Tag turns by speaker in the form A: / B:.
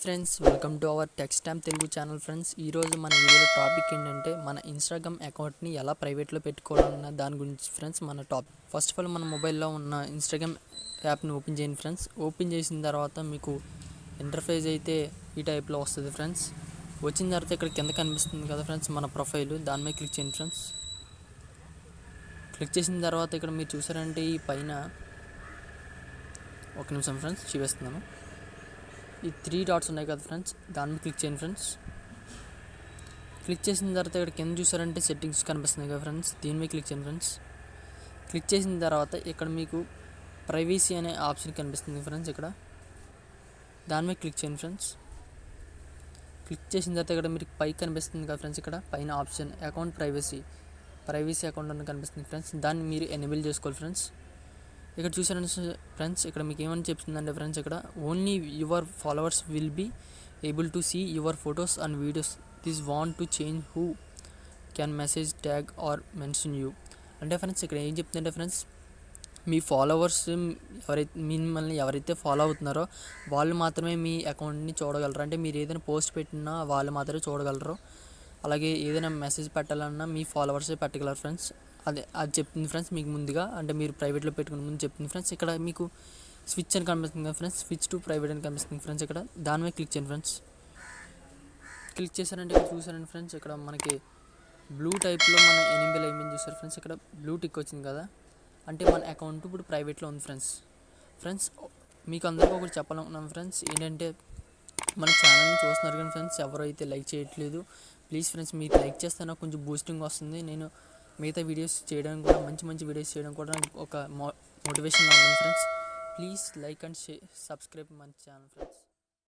A: Friends welcome to our text time Telugu channel friends. ఈరోజు మన వీడియోలో టాపిక్ ఏంటంటే మన ఇన్స్టాగ్రామ్ అకౌంట్ని ఎలా ప్రైవేట్లో పెట్టుకోవాలన్న దాని గురించి ఫ్రెండ్స్. మన టాపిక్ ఫస్ట్ ఆఫ్ ఆల్ మన మొబైల్లో ఉన్న ఇన్స్టాగ్రామ్ యాప్ని ఓపెన్ చేయండి ఫ్రెండ్స్. ఓపెన్ చేసిన తర్వాత మీకు ఇంటర్ఫేస్ అయితే ఈ టైప్లో వస్తుంది ఫ్రెండ్స్. వచ్చిన తర్వాత ఇక్కడ కింద కనిపిస్తుంది కదా ఫ్రెండ్స్ మన ప్రొఫైల్, దాని మీద క్లిక్ చేయండి ఫ్రెండ్స్. క్లిక్ చేసిన తర్వాత ఇక్కడ మీరు చూసారంటే ఈ పైన ఒక నిమిషం ఫ్రెండ్స్ చూపిస్తున్నాను. ఈ 3 డాట్స్ ఉన్నాయి కదా ఫ్రెండ్స్, దాని మీద క్లిక్ చేయండి ఫ్రెండ్స్. క్లిక్ చేసిన తర్వాత ఇక్కడ కింద చూసారంటే సెట్టింగ్స్ కనిపిస్తున్నాయి కదా ఫ్రెండ్స్, దీని మీద క్లిక్ చేయండి ఫ్రెండ్స్. క్లిక్ చేసిన తర్వాత ఇక్కడ మీకు ప్రైవసీ అనే ఆప్షన్ కనిపిస్తుంది ఫ్రెండ్స్, ఇక్కడ దాని మీద క్లిక్ చేయండి ఫ్రెండ్స్. క్లిక్ చేసిన తర్వాత ఇక్కడ మీకు పైకి కనిపిస్తుంది కదా ఫ్రెండ్స్, ఇక్కడ పైన ఆప్షన్ అకౌంట్ ప్రైవసీ అకౌంట్ అని కనిపిస్తుంది ఫ్రెండ్స్. దాన్ని మీరు ఎనేబుల్ చేసుకోవాలి ఫ్రెండ్స్. ఇక్కడ చూసారంటే ఫ్రెండ్స్, ఇక్కడ మీకు ఏమని చెప్తుందంటే ఫ్రెండ్స్, ఇక్కడ only your followers will be able to see your photos and videos. This want to change who can message tag or mention you. అంటే ఫ్రెండ్స్ ఇక్కడ ఏం చెప్తుందంటే ఫ్రెండ్స్, మీ ఫాలోవర్స్ మిమ్మల్ని ఎవరైతే ఫాలో అవుతున్నారో వాళ్ళు మాత్రమే మీ అకౌంట్ని చూడగలరు. అంటే మీరు ఏదైనా పోస్ట్ పెట్టినా వాళ్ళు మాత్రమే చూడగలరు. అలాగే ఏదైనా మెసేజ్ పెట్టాలన్నా మీ ఫాలోవర్సే పెట్టగలరు ఫ్రెండ్స్. అది చెప్తుంది ఫ్రెండ్స్ మీకు ముందుగా, అంటే మీరు ప్రైవేట్లో పెట్టుకునే ముందు చెప్తుంది ఫ్రెండ్స్. ఇక్కడ మీకు స్విచ్ అని కనిపిస్తుంది కదా ఫ్రెండ్స్, స్విచ్ టు ప్రైవేట్ అని కనిపిస్తుంది ఫ్రెండ్స్. ఇక్కడ దాని మీద క్లిక్ చేయండి ఫ్రెండ్స్. క్లిక్ చేశారంటే ఇక్కడ చూసారండి ఫ్రెండ్స్, ఇక్కడ మనకి బ్లూ టైప్లో మన ఎనిమిది ఐమీన్ చూసారు ఫ్రెండ్స్, ఇక్కడ బ్లూ టిక్ వచ్చింది కదా, అంటే మన అకౌంట్ ఇప్పుడు ప్రైవేట్లో ఉంది ఫ్రెండ్స్. మీకు అందరికీ ఒకటి చెప్పాలనుకున్నాను ఫ్రెండ్స్, ఏంటంటే మన ఛానల్ని చూస్తున్నారు కానీ ఫ్రెండ్స్ ఎవరైతే లైక్ చేయట్లేదు. ప్లీజ్ ఫ్రెండ్స్ మీరు లైక్ చేస్తే నాకు కొంచెం బూస్టింగ్ వస్తుంది. నేను మిగతా వీడియోస్ చేయడానికి కూడా మంచి వీడియోస్ చేయడం కూడా ఒక మోటివేషన్గా ఉంటుంది friends. Please like and subscribe my channel friends.